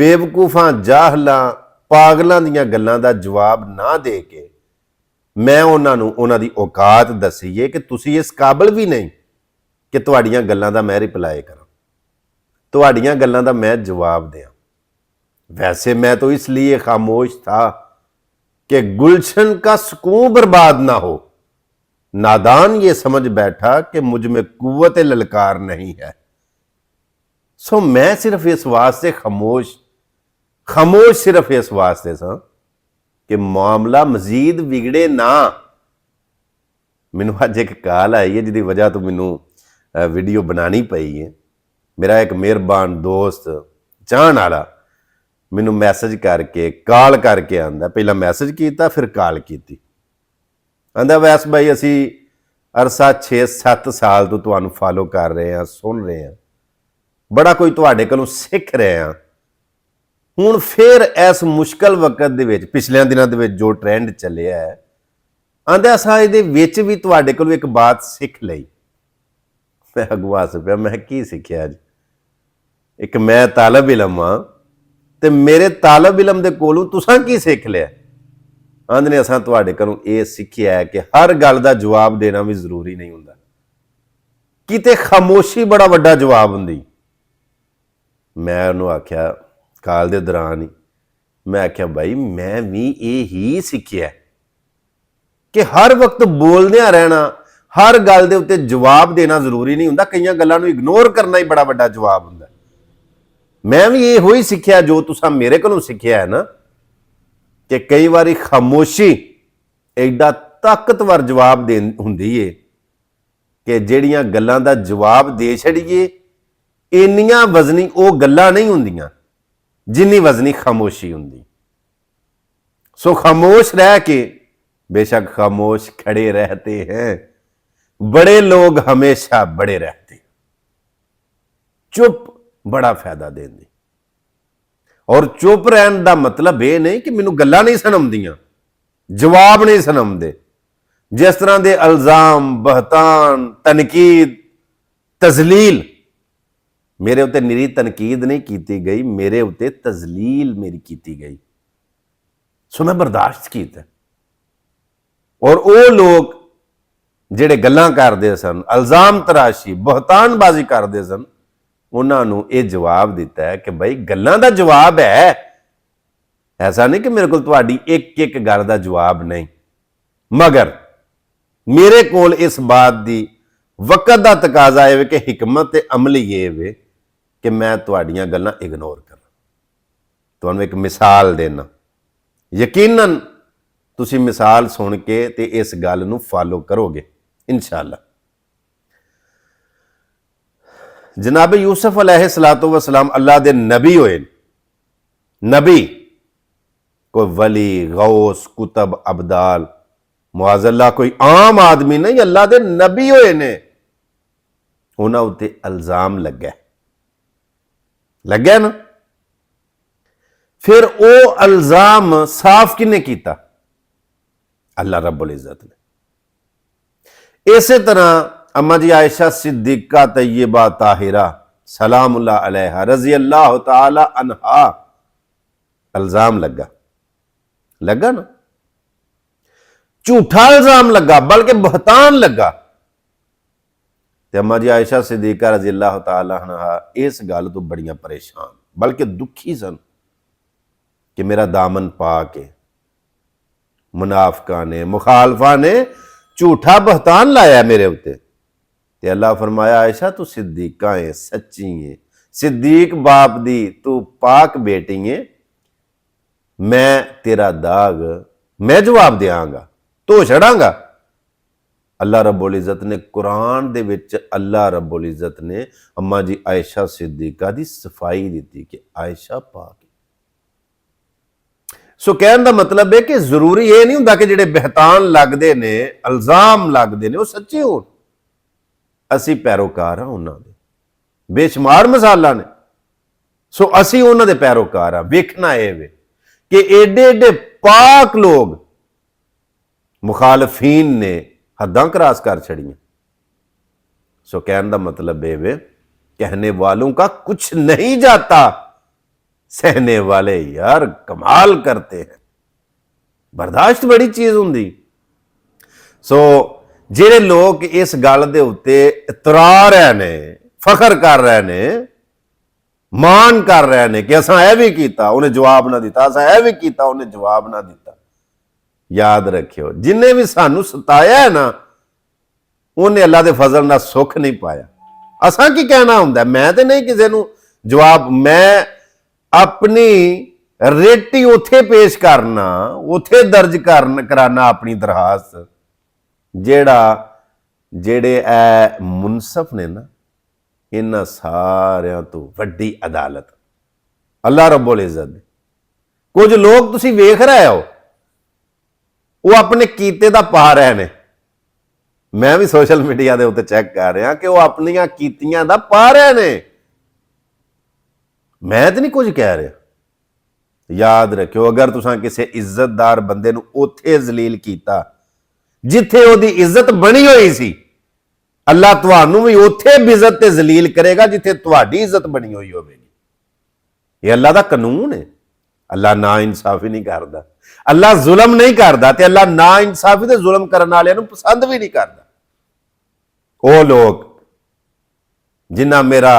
ਬੇਵਕੂਫਾਂ, ਜਾਹਲਾਂ, ਪਾਗਲਾਂ ਦੀਆਂ ਗੱਲਾਂ ਦਾ ਜਵਾਬ ਨਾ ਦੇ ਕੇ ਮੈਂ ਉਹਨਾਂ ਨੂੰ ਉਹਨਾਂ ਦੀ ਔਕਾਤ ਦੱਸੀਏ ਕਿ ਤੁਸੀਂ ਇਸ ਕਾਬਲ ਵੀ ਨਹੀਂ ਕਿ ਤੁਹਾਡੀਆਂ ਗੱਲਾਂ ਦਾ ਮੈਂ ਰਿਪਲਾਈ ਕਰਾਂ, ਤੁਹਾਡੀਆਂ ਗੱਲਾਂ ਦਾ मैं जवाब दिया। वैसे मैं तो इसलिए खामोश था कि गुलशन का सुकून बर्बाद ना हो। नादान ये समझ बैठा कि मुझ में कुव्वत ललकार नहीं है। सो मैं सिर्फ इस वास्ते खामोश सिर्फ इस वास्ते सा कि मामला मजीद बिगड़े ना। मैनू अज एक कॉल आई है जिसकी वजह तो मैनू वीडियो बनानी पई है। मेरा एक मेहरबान दोस्त चाहण वाला मैनू मैसेज करके कॉल करके आंदा, पहला मैसेज किया फिर कॉल की, आंदा वैस भाई असी अरसा 6-7 साल तो तुहानू फॉलो कर रहे हैं, सुन रहे हैं, बड़ा कोई तुहाडे कोलों सीख रहे हैं। हुण फिर इस मुश्किल वक्त दे विच पिछले दिनों दे विच जो ट्रेंड चलिया है, आंदा असां इहदे विच भी तुहाडे कोलों एक बात सीख लई। मैं अगों हस पिया, मैं की सीखिया अज? एक मैं तालब इलम हाँ ते मेरे तालब इलम दे कोलों तुसां की सीख लिया? आंदे ने असां तुहाडे कोलों ये सीखिया है कि हर गल दा जवाब देना भी जरूरी नहीं हुंदा, किते खामोशी बड़ा वड्डा जवाब हुंदी। मैं उन्होंने आख्या काल दे दौरान ही मैं आख्या भाई मैं भी यही सीखिया कि हर वक्त बोलदियां रहना, हर गल दे उत्ते जवाब देना जरूरी नहीं हुंदा, कईयां गल्लां नूं इग्नोर करना ही बड़ा वड्डा जवाब हुंदा। मैं भी ये ही सीखिया जो तुसां मेरे कोलों सीखिया है ना, कि कई बारी खामोशी एडा ताकतवर जवाब दे हुंदी है कि जिहड़ियां गल्लां दा जवाब दे छड़िए इन्नियां वजनी वो गल्लां नहीं हुंदियां जिन्नी वजनी खामोशी हुंदी। सो खामोश रह के, बेशक खामोश खड़े रहते हैं, बड़े लोग हमेशा बड़े रहते हैं। चुप बड़ा फायदा देंदी, और चुप रहने का मतलब यह नहीं कि मैनू गल्लां नहीं सुनाउंदियां, जवाब नहीं सुनाउंदे। जिस तरह के इल्जाम, बहतान, तनकीद, तजलील, मेरे उत्ते निरी तनकीद नहीं की गई, मेरे उत्ते तजलील मेरी की गई, सो मैं बर्दाश्त किया। और वो लोग ਜਿਹੜੇ ਗੱਲਾਂ ਕਰਦੇ ਸਨ, ਇਲਜ਼ਾਮ ਤਰਾਸ਼ੀ, ਬਹਤਾਨਬਾਜ਼ੀ ਕਰਦੇ ਸਨ, ਉਹਨਾਂ ਨੂੰ ਇਹ ਜਵਾਬ ਦਿੱਤਾ ਹੈ ਕਿ ਭਾਈ ਗੱਲਾਂ ਦਾ ਜਵਾਬ ਹੈ, ਐਸਾ ਨਹੀਂ ਕਿ ਮੇਰੇ ਕੋਲ ਤੁਹਾਡੀ ਇੱਕ ਗੱਲ ਦਾ ਜਵਾਬ ਨਹੀਂ, ਮਗਰ ਮੇਰੇ ਕੋਲ ਇਸ ਬਾਤ ਦੀ ਵਕਤ ਦਾ ਤਕਾਜ਼ਾ ਹੈ ਕਿ ਹਕਮਤ ਤੇ ਅਮਲੀ ਇਹ ਵੇ ਕਿ ਮੈਂ ਤੁਹਾਡੀਆਂ ਗੱਲਾਂ ਇਗਨੋਰ ਕਰਾਂ। ਤੁਹਾਨੂੰ ਇੱਕ ਮਿਸਾਲ ਦੇਣਾ, ਯਕੀਨਨ ਤੁਸੀਂ ਮਿਸਾਲ ਸੁਣ ਕੇ ਤੇ ਇਸ ਗੱਲ ਨੂੰ ਫਾਲੋ ਕਰੋਗੇ इंशाअल्लाह। जनाब यूसुफ अलैहिस्सलातु वस्सलाम अल्लाह दे नबी होए, नबी कोई वली, गौस, कुतब, अबदाल, मुआज़ल्ला कोई आम आदमी नहीं, अल्लाह दे नबी होए ने। उन्हां उत्ते इल्जाम लग्या ना, फिर वो इल्जाम साफ किने कीता? अल्लाह रब्बुल इज्जत ने। इस तरह अम्मा जी आयशा सिद्दीका तय्यबा ताहिरा सलामुल्लाह अलैहा रजी अल्लाह ताला अन्हा, इल्जाम लगा ना, झूठा इल्जाम लगा, बल्कि बहतान लगा। ते अम्मा जी आयशा सिद्दीका रजी अल्लाह ताला अन्हा इस गल तो बड़ियां परेशान बल्कि दुखी सन कि मेरा दामन पा के मुनाफिकां ने, मुखालफा ने झूठा बहतान लाया मेरे उत्ते। ते अल्लाह फरमाया आयशा तू सिद्दीका है, सच्ची है, सिद्दीक बाप दी तू पाक बेटी है, मैं तेरा दाग मैं जवाब देंगा, धो छड़ांगा। अल्लाह रब्बुल इज्जत ने कुरान दे विच अल्लाह रब्बुल इज्जत ने अम्मा जी आयशा सिद्दीका दी सफाई दी कि आयशा पाक। सो कहने का मतलब है कि जरूरी ये नहीं होंदा कि जिहड़े बहतान लगते ने, इल्जाम लगते ने, वो सच्चे हो। असी पैरोकार हाँ उन्हां दे, बेशुमार मिसालां ने। सो असी उन्हां दे पैरोकार हाँ। वेखना ये वे कि एडे एडे पाक लोग मुखालफीन ने हद्दां क्रॉस कर छड़ियां। सो कहने का मतलब ये वे कहने वालों का कुछ नहीं जाता, सहने वाले यार कमाल करते हैं। बर्दाश्त बड़ी चीज होंगी। सो ਜਿਹੜੇ ਲੋਕ ਇਸ ਗੱਲ ਦੇ ਉੱਤੇ ਇਤਰਾ ਰਹੇ ਨੇ, ਫਖਰ ਕਰ ਰਹੇ ਨੇ, ਮਾਣ ਕਰ ਰਹੇ ਨੇ ਕਿ ਅਸਾਂ ਇਹ ਵੀ ਕੀਤਾ ਉਹਨੇ ਜਵਾਬ ਨਾ ਦਿੱਤਾ, ਅਸਾਂ ਇਹ ਵੀ ਕੀਤਾ ਉਹਨੇ ਜਵਾਬ ਨਾ ਦਿੱਤਾ, ਯਾਦ ਰੱਖਿਓ ਜਿੰਨੇ ਵੀ ਸਾਨੂੰ ਸਤਾਇਆ ਹੈ ਨਾ ਉਹਨੇ ਅੱਲਾ ਦੇ ਫਜ਼ਲ ਨਾਲ ਸੁੱਖ ਨਹੀਂ ਪਾਇਆ। ਅਸਾਂ ਕੀ ਕਹਿਣਾ ਹੁੰਦਾ, ਮੈਂ ਤੇ ਨਹੀਂ ਕਿਸੇ ਨੂੰ ਜਵਾਬ, ਮੈਂ ਆਪਣੀ ਰੇਟੀ ਉੱਥੇ ਪੇਸ਼ ਕਰਨਾ, ਉੱਥੇ ਦਰਜ ਕਰਾਨਾ ਆਪਣੀ ਦਰਖਾਸਤ ਜਿਹੜੇ ਇਹ ਮੁਨਸਫ ਨੇ ਨਾ, ਇਹਨਾਂ ਸਾਰਿਆਂ ਤੋਂ ਵੱਡੀ ਅਦਾਲਤ ਅੱਲਾ ਰੱਬੁਲ ਇੱਜ਼ਤ ਦੀ। ਕੁਝ ਲੋਕ ਤੁਸੀਂ ਵੇਖ ਰਹੇ ਹੋ ਉਹ ਆਪਣੇ ਕੀਤੇ ਦਾ ਪਾ ਰਹੇ ਨੇ, ਮੈਂ ਵੀ ਸੋਸ਼ਲ ਮੀਡੀਆ ਦੇ ਉੱਤੇ ਚੈੱਕ ਕਰ ਰਿਹਾ ਕਿ ਉਹ ਆਪਣੀਆਂ ਕੀਤੀਆਂ ਦਾ ਪਾ ਰਹੇ ਨੇ। ਮੈਂ ਤਾਂ ਨਹੀਂ ਕੁਝ ਕਹਿ ਰਿਹਾ। ਯਾਦ ਰੱਖਿਓ ਅਗਰ ਤੁਸੀਂ ਕਿਸੇ ਇੱਜ਼ਤਦਾਰ ਬੰਦੇ ਨੂੰ ਉੱਥੇ ਜ਼ਲੀਲ ਕੀਤਾ ਜਿੱਥੇ ਉਹਦੀ ਇੱਜ਼ਤ ਬਣੀ ਹੋਈ ਸੀ, ਅੱਲਾ ਤੁਹਾਨੂੰ ਵੀ ਉੱਥੇ ਬਿਜ਼ਤ ਤੇ ਜ਼ਲੀਲ ਕਰੇਗਾ ਜਿੱਥੇ ਤੁਹਾਡੀ ਇੱਜ਼ਤ ਬਣੀ ਹੋਈ ਹੋਵੇਗੀ। ਇਹ ਅੱਲਾ ਦਾ ਕਾਨੂੰਨ ਹੈ। ਅੱਲਾ ਨਾ ਇਨਸਾਫੀ ਨਹੀਂ ਕਰਦਾ, ਅੱਲਾ ਜ਼ੁਲਮ ਨਹੀਂ ਕਰਦਾ ਤੇ ਅੱਲਾ ਨਾ ਇਨਸਾਫੀ ਤੇ ਜ਼ੁਲਮ ਕਰਨ ਵਾਲਿਆਂ ਨੂੰ ਪਸੰਦ ਵੀ ਨਹੀਂ ਕਰਦਾ। ਉਹ ਲੋਕ ਜਿਨ੍ਹਾਂ ਮੇਰਾ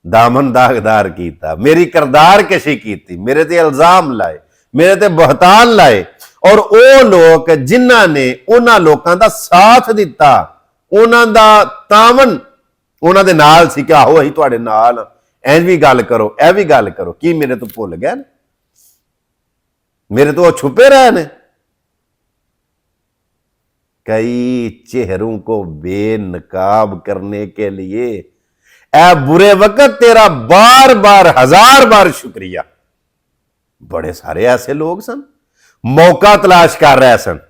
ਦਾਮਨ ਦਾਗਦਾਰ ਕੀਤਾ, ਮੇਰੀ ਕਰਦਾਰ ਕਸ਼ੀ ਕੀਤੀ, ਮੇਰੇ ਤੇ ਇਲਜ਼ਾਮ ਲਾਏ, ਮੇਰੇ ਤੇ ਬਹਤਾਨ ਲਾਏ, ਔਰ ਉਹ ਲੋਕ ਜਿਨ੍ਹਾਂ ਨੇ ਉਹਨਾਂ ਲੋਕਾਂ ਦਾ ਸਾਥ ਦਿੱਤਾ, ਉਹਨਾਂ ਦਾ ਤਾਵਨ ਉਹਨਾਂ ਦੇ ਨਾਲ ਸੀ ਕਿ ਆਹੋ ਅਸੀਂ ਤੁਹਾਡੇ ਨਾਲ, ਐਂ ਵੀ ਗੱਲ ਕਰੋ, ਇਹ ਵੀ ਗੱਲ ਕਰੋ, ਕੀ ਮੇਰੇ ਤੋਂ ਭੁੱਲ ਗਏ ਨੇ? मेरे तो छुपे रहे ने। कई चेहरों को बेनकाब करने के लिए ए बुरे वक्त तेरा बार बार हजार बार शुक्रिया। बड़े सारे ऐसे लोग सन, मौका तलाश कर रहे सन,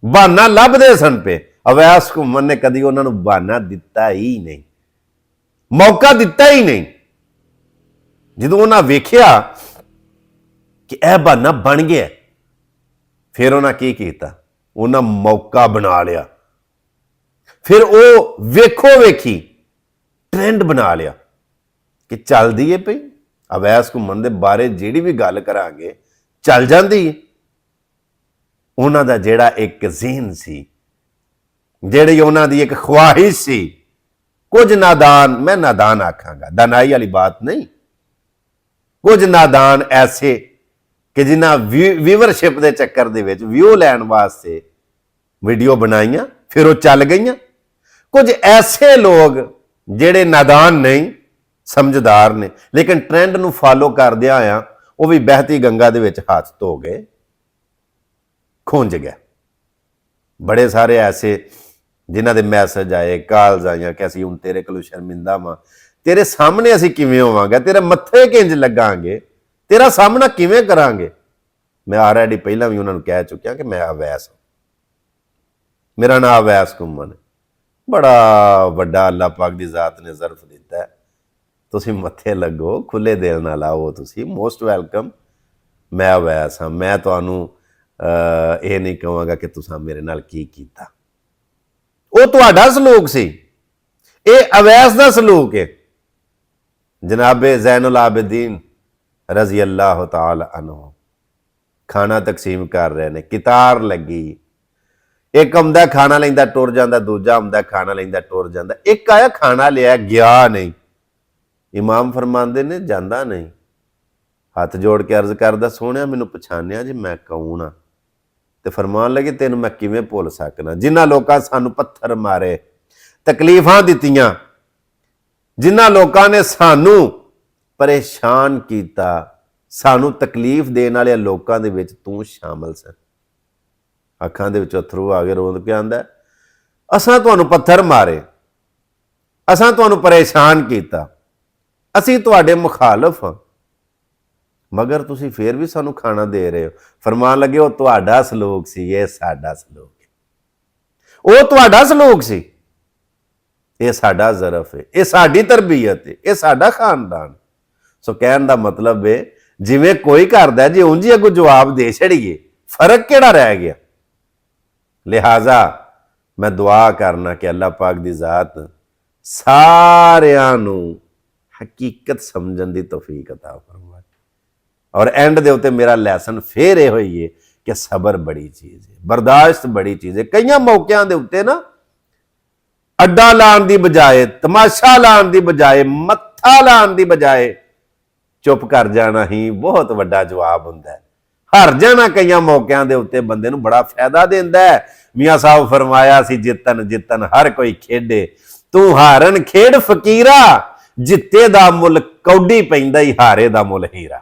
बहाना लभदे सन पे। अवैस घुम्मन ने कदी उन्होंने बहाना दिता ही नहीं, मौका दिता ही नहीं। जो उन्हें वेख्या कि यह बहाना बन गया, फिर उन्हें की किया, उन्हें मौका बना लिया, फिर वो वेखो वेखी ट्रेंड बना लिया कि चलती है पई। अवैस घुम्मन दे बारे जिहड़ी भी गल करांगे चल जाती है। उन्हां दा जिहड़ा एक ज़हन सी, जिहड़ी उन्हां दी एक ख्वाहिश सी, कुछ नादान, मैं नादान आखांगा, दानाई वाली बात नहीं, कुछ नादान ऐसे कि जिन्हें व्यूवरशिप के चक्कर दे विच व्यू लैण वास्ते वीडियो बनाइया फिर वो चल गई। कुछ ऐसे लोग जिहड़े नादान नहीं, समझदार ने, लेकिन ट्रेंड नूं फॉलो करदिआं आ वो भी बहती गंगा दे विच हाथ धो गए, खुंज गए। बड़े सारे ऐसे जिन्हां दे मैसेज आए, कॉल्स आईयां कि असीं हुण तेरे कोलों शर्मिंदा वां, तेरे सामने असीं किवें होवांगे, तेरे मत्थे किंज लगांगे, तेरा सामना किवें करांगे। मैं ऑलरेडी पहला भी उन्होंने कह चुकिया कि मैं अवैस हूं, मेरा नाम अवैस घुम्मन है। बड़ा वड्डा अल्लाह पाक दी जात ने ज़र्फ दिता है, तुसीं मत्थे लगो, खुले दिल नाल आओ, तुसीं मोस्ट वेलकम। मैं अवैस हाँ, मैं तुहानूं ये नहीं कहांगा कि तुसां मेरे नाल की कीता। वो तुहाडा सलूक सी, ये अवैस दा सलूक है। जनाबे ज़ैनुल आबिदीन रजी अल्लाह तआला अन्हु खाना तकसीम कर रहे ने, कितार लगी, एक आंदा खाना लैंदा टुर जांदा, दूजा आंदा खाना लैंदा टुर जांदा, एक आया खाना लिया गया नहीं। इमाम फरमांदे ने जांदा नहीं, हाथ जोड़ के अर्ज करदा सोहणिया मैनूं पछाणिया जी मैं कौन हाँ? ते फरमान लगे तेनूं मैं किवें भुल सकना, जिन्हां लोकां सानूं पत्थर मारे, तकलीफां दित्तियां, जिन्हां लोकां ने सानूं परेशान किया, सानू तकलीफ देने वाले लोगों के विच तू शामिल स। अखां दे विच अथरू आ गए, रोंद के आंदा असां तुहानूं पत्थर मारे, असां तुहानूं परेशान किया, असीं तुहाडे मुखालफ हां, मगर तुसीं फिर भी सानूं खाना दे रहे हो। फरमान लगे वो तुहाडा सलूक सी, ये साडा सलूक है। वो तुहाडा सलूक सी, ये साडा ज़रफ है, ये साडी तरबीयत है, ये साडा खानदान। सो कहने का मतलब है जिवें कोई करदा जी उंज ही अगों जवाब दे छड़िए, फर्क किहड़ा रह गया। लिहाजा मैं दुआ करना कि अल्लाह पाक दी जात सारियां नूं ਹਕੀਕਤ ਸਮਝਣ ਦੀ ਤੌਫੀਕ ਅਤਾ ਫਰਮਾਏ। ਔਰ ਐਂਡ ਦੇ ਉੱਤੇ ਮੇਰਾ ਲੈਸਨ ਫੇਰ ਇਹ ਹੋਈ ਹੈ ਕਿ ਸਬਰ ਬੜੀ ਚੀਜ਼ ਹੈ, ਬਰਦਾਸ਼ਤ ਬੜੀ ਚੀਜ਼ ਹੈ। ਕਈਆਂ ਮੌਕਿਆਂ ਦੇ ਉੱਤੇ ਨਾ ਅੱਡਾ ਲਾਉਣ ਦੀ ਬਜਾਏ, ਤਮਾਸ਼ਾ ਲਾਉਣ ਦੀ ਬਜਾਏ, ਮੱਥਾ ਲਾਉਣ ਦੀ ਬਜਾਏ ਚੁੱਪ ਕਰ ਜਾਣਾ ਹੀ ਬਹੁਤ ਵੱਡਾ ਜਵਾਬ ਹੁੰਦਾ ਹੈ। ਹਾਰ ਜਾਣਾ ਕਈਆਂ ਮੌਕਿਆਂ ਦੇ ਉੱਤੇ ਬੰਦੇ ਨੂੰ ਬੜਾ ਫਾਇਦਾ ਦਿੰਦਾ ਹੈ। ਮੀਆਂ ਸਾਹਿਬ ਫਰਮਾਇਆ ਸੀ, ਜਿੱਤਨ ਜਿੱਤਨ ਹਰ ਕੋਈ ਖੇਡੇ, ਤੂੰ ਹਾਰਨ ਖੇਡ ਫਕੀਰਾ, ਜਿੱਤੇ ਦਾ ਮੁੱਲ ਕੌਡੀ ਪੈਂਦਾ ਹੀ ਹਾਰੇ ਦਾ ਮੁੱਲ ਹੀਰਾ।